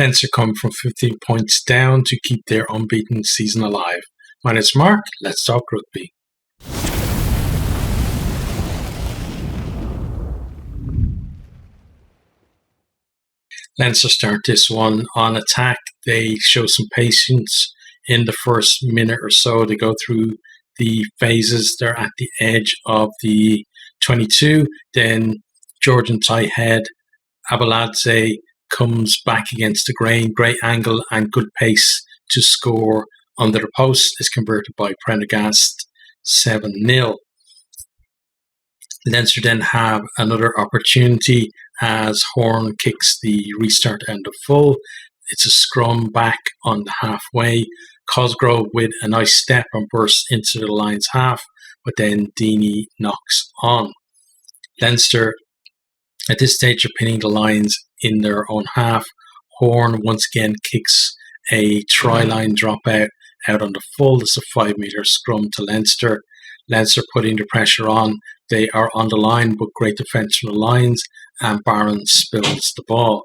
Leinster come from 15 points down to keep their unbeaten season alive. My name is Mark. Let's talk rugby. Leinster start this one on attack. They show some patience in the first minute or so. They go through the phases. They're at the edge of the 22. Then Georgian tight head Abeladze comes back against the grain. Great angle and good pace to score under the post. Is converted by Prendergast 7-0. Leinster then have another opportunity as Horn kicks the restart end of full. It's a scrum back on the halfway. Cosgrove with a nice step and bursts into the Lions half, but then Deeney knocks on. Leinster at this stage are pinning the Lions in their own half. Horn once again kicks a try-line dropout out on the full. It's a 5-metre scrum to Leinster. Leinster putting the pressure on. They are on the line, but great defence from the Lions, and Barron spills the ball.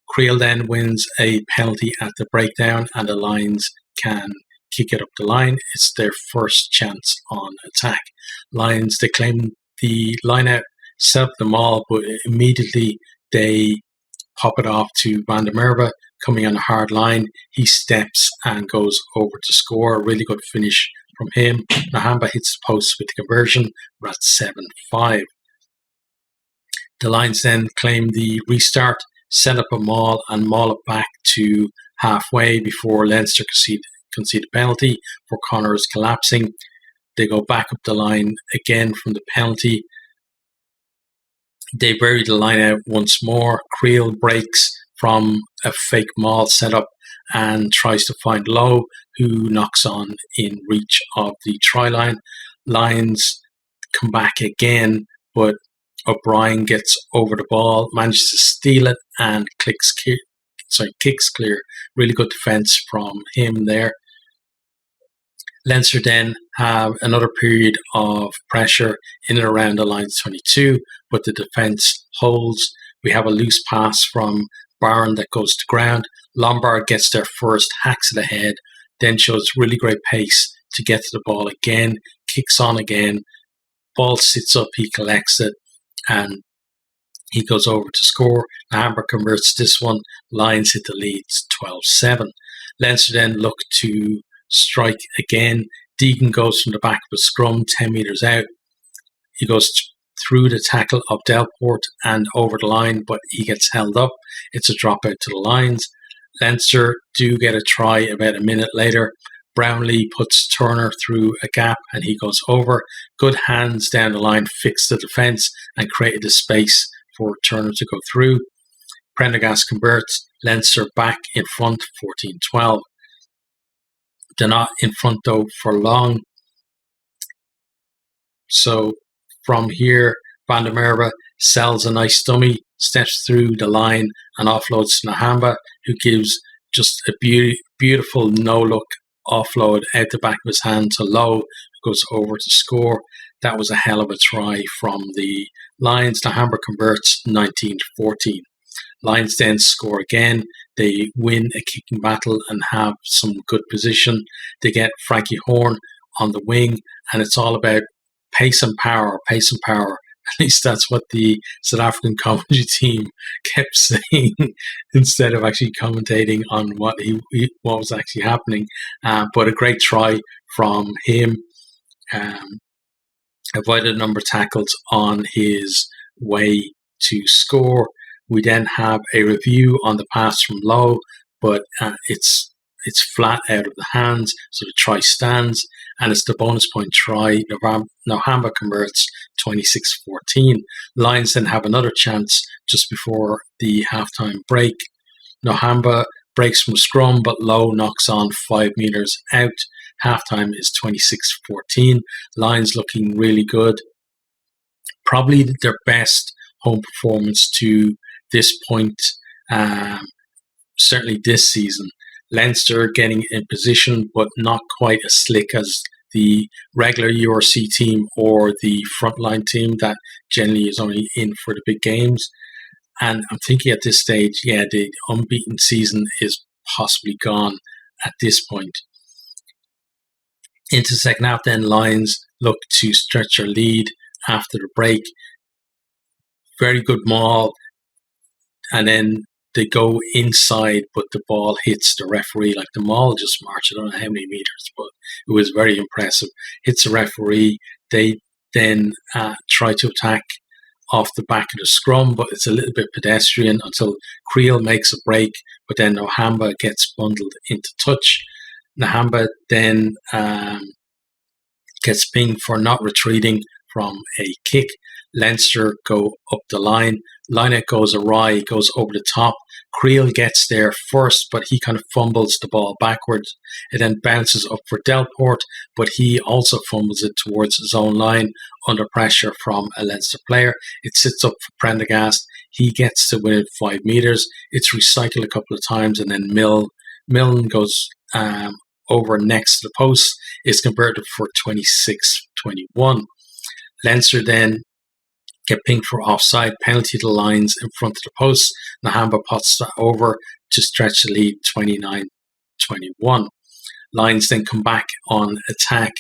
Creel then wins a penalty at the breakdown, and the Lions can kick it up the line. It's their first chance on attack. Lions, they claim the line out, set up the maul, but immediately they pop it off to Van der Merwe coming on a hard line. He steps and goes over to score. A really good finish from him. Nahamba hits the post with the conversion. We're at 7-5. The Lions then claim the restart, set up a maul and maul it back to halfway before Leinster concede a penalty for Connors collapsing. They go back up the line again from the penalty. They bury the line out once more. Creel breaks from a fake maul setup and tries to find Lowe, who knocks on in reach of the try line. Lions come back again, but O'Brien gets over the ball, manages to steal it, and kicks clear. Really good defence from him there. Leinster then have another period of pressure in and around the Lions 22, but the defence holds. We have a loose pass from Barron that goes to ground. Lombard gets there first, hacks it ahead, then shows really great pace to get to the ball again, kicks on again, ball sits up, he collects it, and he goes over to score. Amber converts this one. Lions hit the leads 12-7. Leinster then look to strike again. Deegan goes from the back of a scrum 10 metres out. He goes through the tackle of Delport and over the line, but he gets held up. It's a dropout to the Lions. Leinster do get a try about a minute later. Brownlee puts Turner through a gap and he goes over. Good hands down the line, fixed the defence and created the space for Turner to go through. Prendergast converts. Leinster back in front, 14-12. They're not in front though for long. So from here, Van der Merwe sells a nice dummy, steps through the line and offloads to Nahamba, who gives just a beautiful no-look offload out the back of his hand to Lowe, who goes over to score. That was a hell of a try from the Lions. Nahamba converts 19-14. Lions then score again. They win a kicking battle and have some good position. They get Frankie Horn on the wing, and it's all about pace and power. At least that's what the South African commentary team kept saying instead of actually commentating on what was actually happening. But a great try from him. Avoided a number of tackles on his way to score. We then have a review on the pass from Lowe, but it's flat out of the hands, so the try stands, and it's the bonus point try. Nahamba converts 26-14. Lions then have another chance just before the halftime break. Nahamba breaks from scrum, but Lowe knocks on 5 metres out. Halftime is 26-14. Lions looking really good. Probably their best home performance to this point, certainly this season. Leinster getting in position, but not quite as slick as the regular URC team or the frontline team that generally is only in for the big games. And I'm thinking at this stage, yeah, the unbeaten season is possibly gone at this point. Into the second half, then Lions look to stretch their lead after the break. Very good maul, and then they go inside, but the ball hits the referee. Like the maul just marched, I don't know how many meters, but it was very impressive. Hits the referee. They then try to attack off the back of the scrum, but it's a little bit pedestrian until Creel makes a break, but then Nhamba gets bundled into touch. Nhamba then gets pinged for not retreating from a kick. Leinster go up the line. Lineout goes awry, goes over the top. Creel gets there first, but he kind of fumbles the ball backwards. It then bounces up for Delport, but he also fumbles it towards his own line under pressure from a Leinster player. It sits up for Prendergast. He gets to win it 5 meters. It's recycled a couple of times, and then Milne goes over next to the post. Is converted for 26-21. Leinster then get pinged for offside, penalty to the Lions in front of the post. Nhamba pots that over to stretch the lead 29-21. Lions then come back on attack.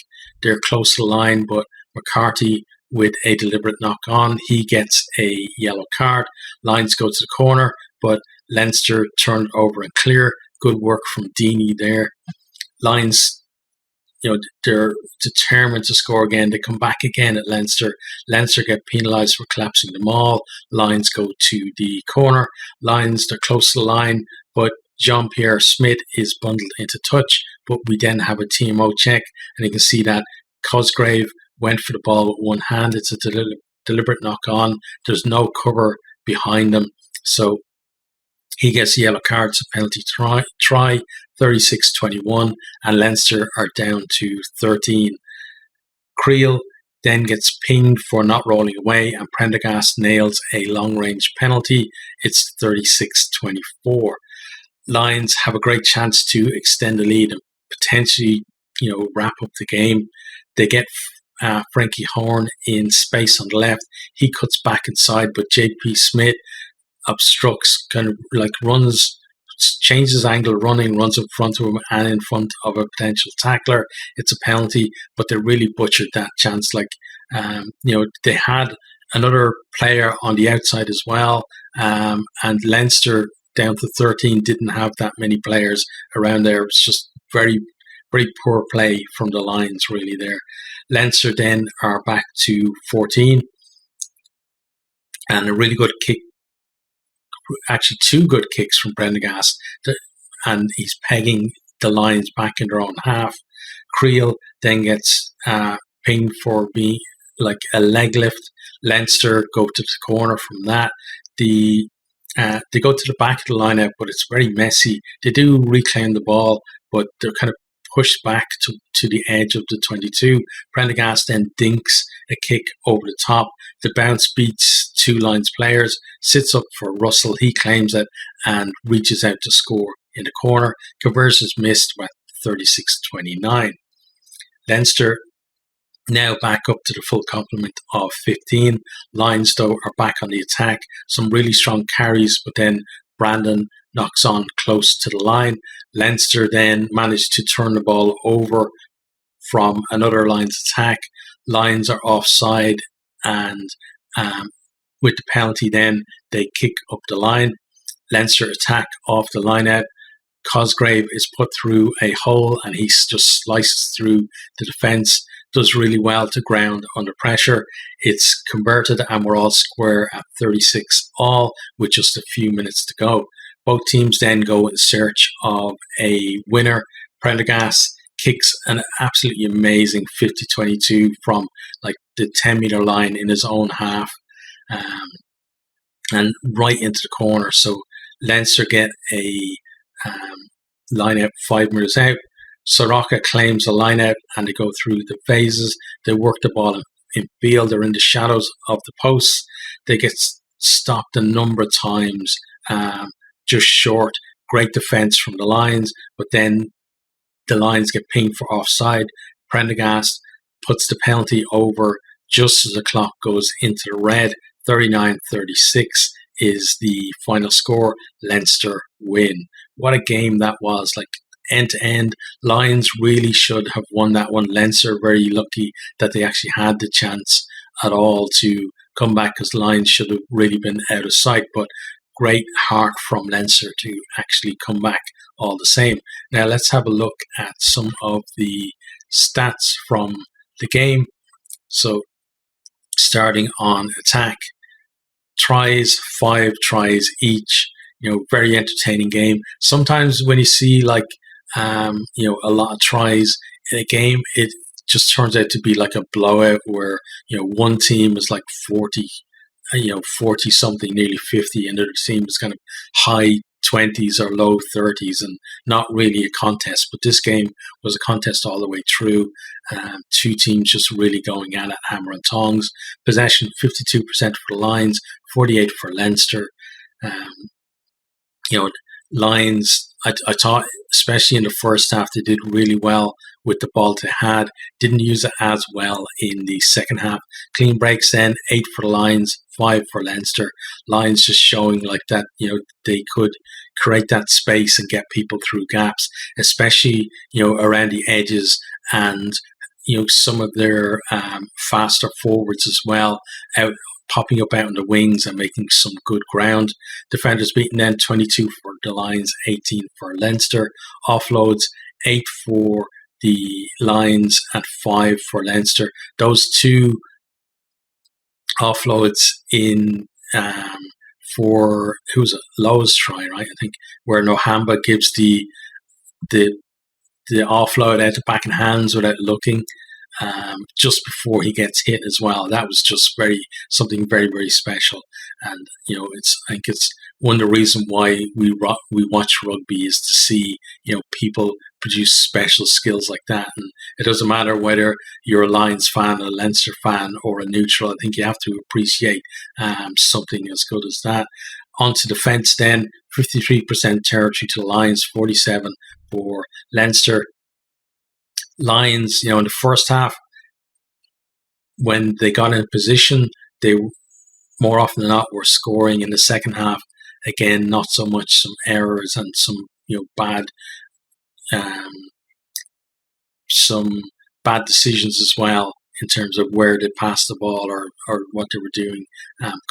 They're close to the line, but McCarthy with a deliberate knock on. He gets a yellow card. Lions go to the corner, but Leinster turned over and clear. Good work from Deeney there. Lions, they're determined to score again. They come back again at Leinster. Leinster get penalised for collapsing the maul. Lions go to the corner. Lions, they're close to the line, but Jean-Pierre Smith is bundled into touch. But we then have a TMO check, and you can see that Cosgrave went for the ball with one hand. It's a deliberate knock on. There's no cover behind them. So he gets a yellow card, so penalty try 36-21, and Leinster are down to 13. Creel then gets pinged for not rolling away, and Prendergast nails a long-range penalty. It's 36-24. Lions have a great chance to extend the lead and potentially, wrap up the game. They get Frankie Horn in space on the left. He cuts back inside, but JP Smith obstructs, kind of like runs, changes angle running, runs in front of him and in front of a potential tackler. It's a penalty, but they really butchered that chance. They had another player on the outside as well, and Leinster down to 13 didn't have that many players around there. It was just very, very poor play from the Lions really there. Leinster then are back to 14, and a really good kick, actually 2 good kicks from Prendergast, and he's pegging the Lions back in their own half. Creel then gets pinged for being like a leg lift. Leinster go to the corner from that. They go to the back of the lineup, but it's very messy. They do reclaim the ball, but they're kind of pushed back to the edge of the 22. Prendergast then dinks a kick over the top. The bounce beats 2 Lions players, sits up for Russell. He claims it and reaches out to score in the corner. Conversion's missed with 36-29. Leinster now back up to the full complement of 15. Lions, though, are back on the attack. Some really strong carries, but then Brandon knocks on close to the line. Leinster then managed to turn the ball over from another Lions attack. Lions are offside, and with the penalty then they kick up the line. Leinster attack off the line out. Cosgrave is put through a hole and he just slices through the defence. Does really well to ground under pressure. It's converted and we're all square at 36 all with just a few minutes to go. Both teams then go in search of a winner. Prendergast kicks an absolutely amazing 50-22 from like the 10-meter line in his own half and right into the corner. So Leinster get a line out 5 meters out. Soroka claims a line out and they go through the phases. They work the ball in field. They're in the shadows of the posts. They get stopped a number of times, just short. Great defence from the Lions, but then the Lions get pinged for offside. Prendergast puts the penalty over just as the clock goes into the red, 39-36. is the final score. Leinster win. What a game that was! Like end to end, Lions really should have won that one. Leinster very lucky that they actually had the chance at all to come back, because Lions should have really been out of sight. But great heart from Leinster to actually come back all the same. Now let's have a look at some of the stats from the game. So starting on attack, tries, 5 tries each. Very entertaining game. Sometimes when you see like a lot of tries in a game, it just turns out to be like a blowout where one team is like 40 something, nearly 50, and the other team is kind of high 20s or low 30s, and not really a contest. But this game was a contest all the way through. Two teams just really going at it, hammer and tongs. Possession 52% for the Lions, 48% for Leinster. Lions, I thought, especially in the first half, they did really well with the ball they had. Didn't use it as well in the second half. Clean breaks then, 8 for the Lions, 5 for Leinster. Lions just showing like that, they could create that space and get people through gaps, especially, around the edges, and, some of their faster forwards as well, popping up out in the wings and making some good ground. Defenders beaten then, 22 for the Lions, 18 for Leinster. Offloads, 8 for the Lions and 5 for Leinster. Those two offloads in for who's it? Lowe's try, right? I think, where Nohamba gives the offload out the back and hands without looking, just before he gets hit as well. That was just something very, very special. And I think it's one of the reasons why we watch rugby, is to see people produce special skills like that. And it doesn't matter whether you're a Lions fan, a Leinster fan, or a neutral. I think you have to appreciate something as good as that. On to defence then, 53% territory to the Lions, 47% for Leinster. Lions, in the first half, when they got in position, they more often than not were scoring. In the second half, again, not so much, some errors and some bad decisions as well, in terms of where they passed the ball or what they were doing,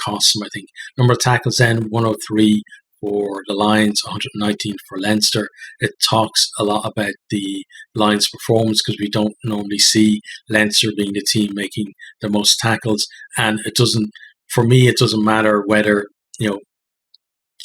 cost them, I think. Number of tackles then, 103 for the Lions, 119 for Leinster. It talks a lot about the Lions' performance, because we don't normally see Leinster being the team making the most tackles. And it doesn't matter whether,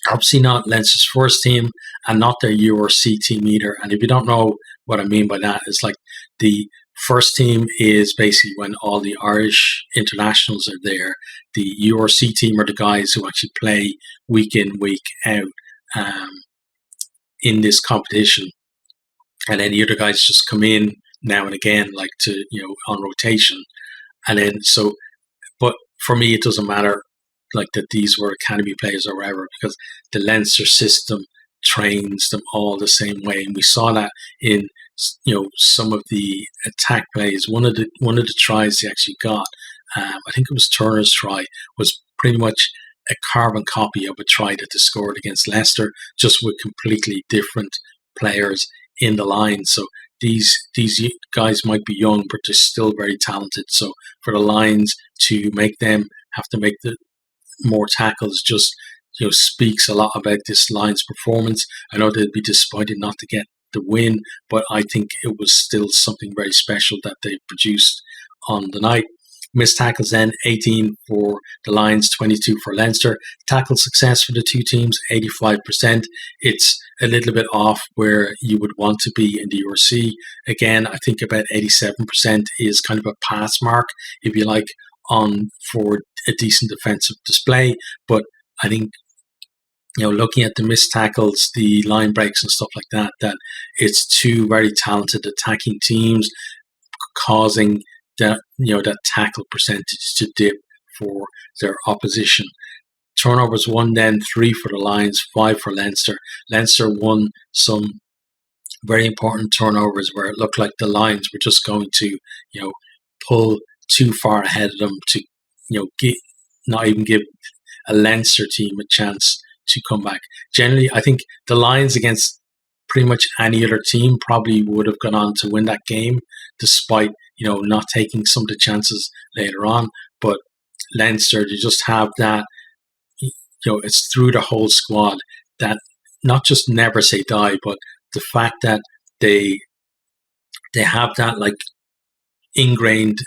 obviously not Leinster's first team and not their URC team either. And if you don't know what I mean by that, it's like the first team is basically when all the Irish internationals are there. The URC team are the guys who actually play week in, week out in this competition. And then the other guys just come in now and again, like to, on rotation. And then, but for me, it doesn't matter like that these were academy players or whatever, because the Leinster system trains them all the same way. And we saw that in, some of the attack plays. One of the tries they actually got, I think it was Turner's try, was pretty much a carbon copy of a try that they scored against Leicester, just with completely different players in the line. So these guys might be young, but they're still very talented. So for the Lions to make them have to make the more tackles, just speaks a lot about this Lions performance. I know they'd be disappointed not to get the win, but I think it was still something very special that they produced on the night. Missed tackles then, 18 for the Lions, 22 for Leinster. Tackle success for the two teams, 85%. It's a little bit off where you would want to be in the URC. Again, I think about 87% is kind of a pass mark, if you like, for a decent defensive display. But I think, looking at the missed tackles, the line breaks and stuff like that, that it's two very talented attacking teams causing that tackle percentage to dip for their opposition. Turnovers 1 then, 3 for the Lions, 5 for Leinster. Leinster won some very important turnovers where it looked like the Lions were just going to, pull too far ahead of them to, not even give a Leinster team a chance to come back. Generally, I think the Lions against pretty much any other team probably would have gone on to win that game, despite not taking some of the chances later on. But Leinster, they just have that. It's through the whole squad that not just never say die, but the fact that they have that like ingrained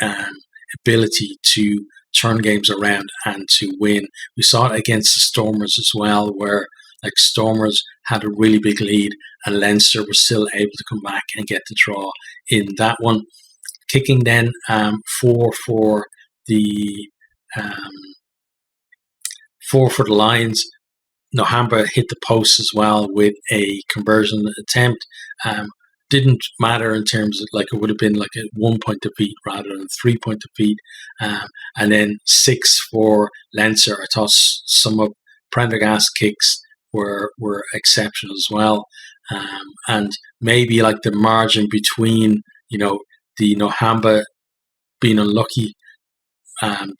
um, ability to turn games around and to win. We saw it against the Stormers as well, where like Stormers had a really big lead and Leinster were still able to come back and get the draw in that one. Kicking then 4 for the 4 for the Lions. Nohamba hit the post as well with a conversion attempt. Didn't matter in terms of like it would have been like a 1 point defeat rather than 3 point defeat. And then 6 for Leinster. I thought some of Prendergast's kicks were exceptional as well. And maybe like the margin between the Nohamba being unlucky,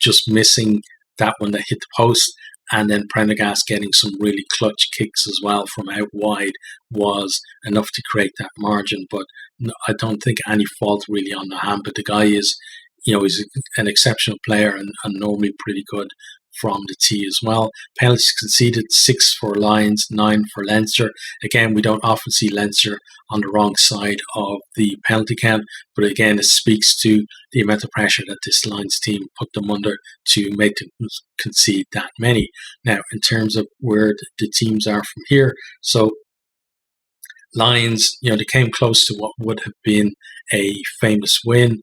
just missing that one that hit the post, and then Prendergast getting some really clutch kicks as well from out wide was enough to create that margin. But I don't think any fault really on Nohamba. The guy is, he's an exceptional player and normally pretty good from the tee as well. Penalties conceded, 6 for Lions, 9 for Leinster. Again, we don't often see Leinster on the wrong side of the penalty count, but again, it speaks to the amount of pressure that this Lions team put them under to make them concede that many. Now, in terms of where the teams are from here, so Lions, they came close to what would have been a famous win.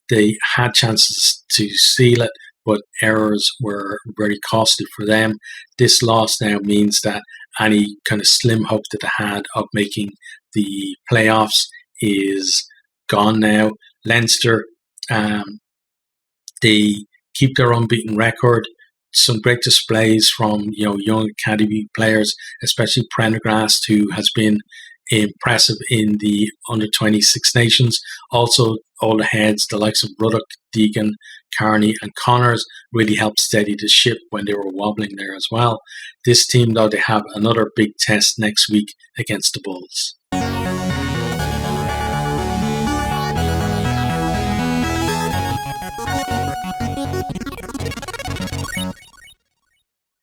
They had chances to seal it, but errors were very costly for them. This loss now means that any kind of slim hope that they had of making the playoffs is gone now. Leinster, they keep their unbeaten record. Some great displays from young academy players, especially Prendergast, who has been impressive in the under-20 Six Nations. Also, all the heads, the likes of Ruddock, Deegan, Carney and Connors really helped steady the ship when they were wobbling there as well. This team, though, they have another big test next week against the Bulls.